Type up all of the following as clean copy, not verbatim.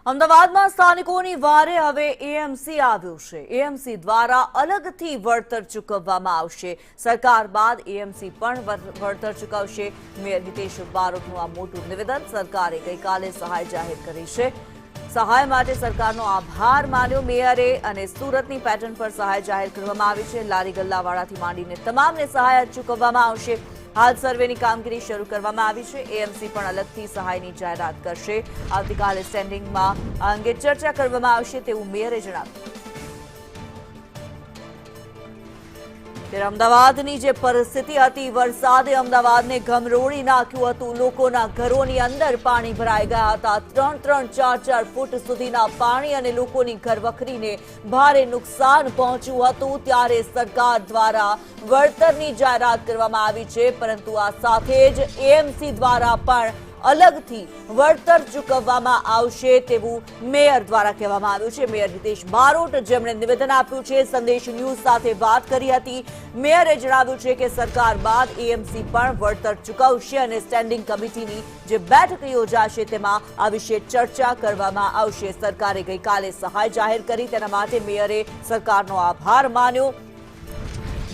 અમદાવાદમાં સ્થાનિકોની વારે હવે એએમસી આવ્યું છે। એએમસી દ્વારા અલગથી વળતર ચૂકવવામાં આવશે। સરકાર બાદ એએમસી પણ વળતર ચૂકવશે। મેયર હિતેશ બારોટનું આ મોટું નિવેદન। સરકારે ગઈકાલે સહાય જાહેર કરી છે। સહાય માટે સરકારનો આભાર માન્યો મેયરે અને સુરતની પેટર્ન પર સહાય જાહેર કરવામાં આવી છે। લારી ગલ્લાવાળાથી માંડીને તમામને સહાય ચૂકવવામાં આવશે। हाल सर्वेनी कामगीरी शुरू करवामां आवी छे। एएमसी पण अलगथी सहायनी जाहेरात करशे। आवतीकाले स्टेन्डिंगमां आ अंगे चर्चा करवामां आवशे तेवुं मेयरे जणाव्युं। ત્યારે અમદાવાદની જે પરિસ્થિતિ હતી, વરસાદે અમદાવાદને ગમરોળી નાખ્યું હતું। લોકોના ઘરોની અંદર પાણી ભરાઈ ગયા હતા। 3-3, 4-4 ફૂટ સુધીના પાણી અને લોકોની ઘરવખરીને ભારે નુકસાન પહોંચ્યું હતું। ત્યારે સરકાર દ્વારા વળતરની જાહેરાત કરવામાં આવી છે, પરંતુ આ સાથે જ એએમસી દ્વારા પણ अलगथी वळतर चूकववामां आवशे तेवुं मेयर द्वारा कहेवामां आव्युं छे। मेयर हितेश बारोट जेमणे निवेदन आप्युं छे, संदेश न्यूज साथे वात करी हती। मेयरे जणाव्युं छे के सरकार बाद एएमसी पण वळतर चूकवशे અને સ્ટેન્ડિંગ કમિટીની જે બેઠક યોજાશે તેમાં આ વિશે ચર્ચા કરવામાં આવશે। સરકારે ગઈકાલે સહાય જાહેર કરી, તેના માટે મેયરે સરકારનો આભાર માન્યો।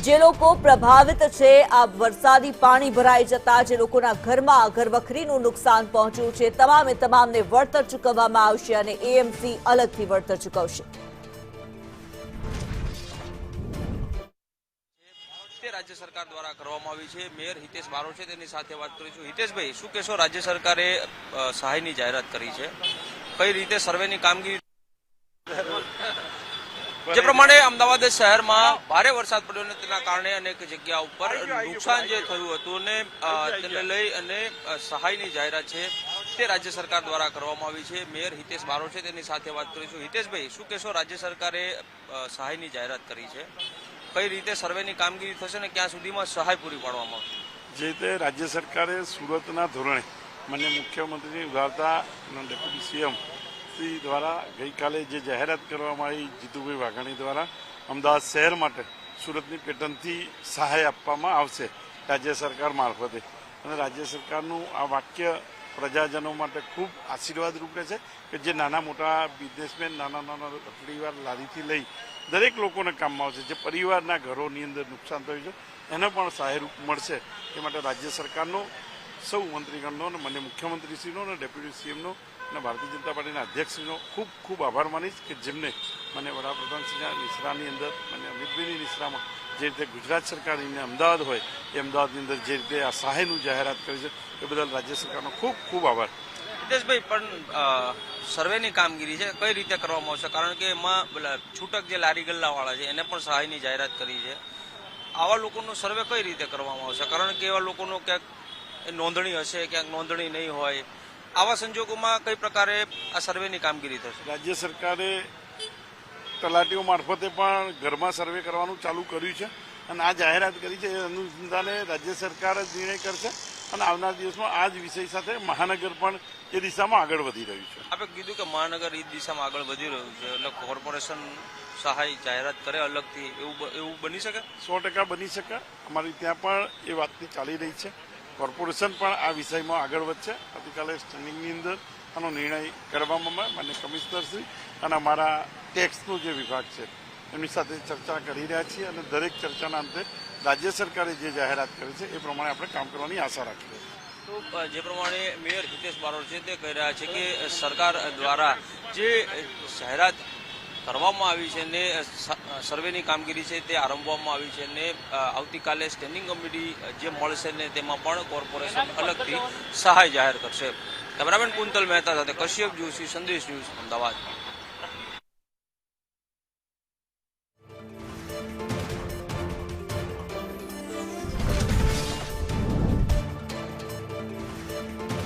જે લોકો પ્રભાવિત છે આ વરસાદી પાણી ભરાઈ જતા જે લોકોના ઘરમાં ઘરવખરીનું નુકસાન પહોંચ્યું છે, તમામને વળતર ચૂકવવામાં આવશે અને એએમસી અલગથી વળતર ચૂકવશે। राज्य सरकार द्वारा करवामां आवी छे। मेयर हितेश बारोट छे तेनी साथे वात करीशुं। हितेशभाई, शुं कहेशो? राज्य सरकारे सहायनी जाहेरात करी छे, कई रीते सर्वेनी कामगीरी જે પ્રમાણે અમદાવાદ શહેરમાં ભારે વરસાદ પડ્યો અને તેના કારણે અનેક જગ્યાઓ ઉપર નુકસાન જે થયું હતું ને તેને લઈ અને સહાયની જાહેરાત છે તે રાજ્ય સરકાર દ્વારા કરવામાં આવી છે। મેયર હિતેશ બારોટ છે તેની સાથે વાત કરીશું। હિતેશભાઈ, શું કહેશો? રાજ્ય સરકારે સહાયની જાહેરાત કરી છે, કઈ રીતે સર્વેની કામગીરી થશે ને ક્યાં સુધીમાં સહાય પૂરી પાડવામાં આવશે? જે રીતે રાજ્ય સરકારે સુરતના ધોરણે માન્ય મુખ્યમંત્રીની ઉદારતા ડેપ્યુટી સીએમ દ્વારા ગઈકાલે જે જાહેરાત કરવામાં આવી જીતુભાઈ વાઘાણી દ્વારા અમદાવાદ શહેર માટે સુરતની પેટર્નથી સહાય આપવામાં આવશે રાજ્ય સરકાર મારફતે। અને રાજ્ય સરકારનું આ વાક્ય પ્રજાજનો માટે ખૂબ આશીર્વાદ રૂપે છે કે જે નાના મોટા બિઝનેસમેન, નાના પરિવાર લારીથી લઈ દરેક લોકોને કામમાં આવશે। જે પરિવારના ઘરોની અંદર નુકસાન થયું છે એને પણ સહાયરૂપ મળશે। એ માટે રાજ્ય સરકારનો સૌ મંત્રીગણનો અને માન્ય મુખ્યમંત્રીશ્રીનો અને ડેપ્યુટી સીએમનો અને ભારતીય જનતા પાર્ટીના અધ્યક્ષશ્રીનો ખૂબ ખૂબ આભાર માનીશ કે જેમને મને વડાપ્રધાનશ્રીના નિશ્રાની અંદર મને અમિતભાઈની નિશ્રામાં જે રીતે ગુજરાત સરકારની અમદાવાદ હોય એ અમદાવાદની અંદર જે રીતે આ સહાયનું જાહેરાત કરી છે એ બદલ રાજ્ય સરકારનો ખૂબ ખૂબ આભાર। હિતેશભાઈ, પણ સર્વેની કામગીરી છે કઈ રીતે કરવામાં આવશે? કારણ કે એમાં છૂટક જે લારી ગલ્લાવાળા છે એને પણ સહાયની જાહેરાત કરી છે। આવા લોકોનો સર્વે કઈ રીતે કરવામાં આવશે? કારણ કે એવા લોકોનો ક્યાંક નોંધણી હશે, ક્યાંક નોંધણી નહીં હોય। આવા સંજોગોમાં કઈ પ્રકારે આ સર્વેની કામગીરી થશે? રાજ્ય સરકારે તલાટીઓ મારફતે પણ ઘરમાં સર્વે કરવાનું ચાલુ કર્યું છે અને આ જાહેરાત કરી છે। એ અનુસંધાને રાજ્ય સરકાર જ નિર્ણય કરશે અને આવનાર દિવસમાં આ જ વિષય સાથે મહાનગર પણ એ દિશામાં આગળ વધી રહ્યું છે। આપણે કીધું કે મહાનગર એ દિશામાં આગળ વધી રહ્યું છે, એટલે કોર્પોરેશન સહાય જાહેરાત કરે અલગથી, એવું બની શકે? 100% બની શકે। અમારી ત્યાં પણ એ વાતની ચાલી રહી છે। કોર્પોરેશન પણ આ વિષયમાં આગળ વધશે। આવતીકાલે સ્ટેન્ડિંગની અંદર આનો નિર્ણય કરવામાં માન્ય કમિશનરશ્રી અને અમારા ટેક્સનો જે વિભાગ છે એમની સાથે ચર્ચા કરી રહ્યા છીએ અને દરેક ચર્ચાના અંતે રાજ્ય સરકારે જે જાહેરાત કરી છે એ પ્રમાણે આપણે કામ કરવાની આશા રાખીએ છીએ। તો જે પ્રમાણે મેયર હિતેશ બારોટ છે તે કહી રહ્યા છે કે સરકાર દ્વારા જે જાહેરાત કરવામાં આવી છે ને સર્વેની કામગીરી છે તે આરંભવામાં આવી છે ને આવતીકાલે સ્ટેન્ડિંગ કમિટી જે મળશે ને તેમાં પણ કોર્પોરેશન અલગથી સહાય જાહેર કરશે। કેમેરામેન કુંતલ મહેતા સાથે કશ્યપ જોશી, સંદેશ ન્યૂઝ, અમદાવાદ।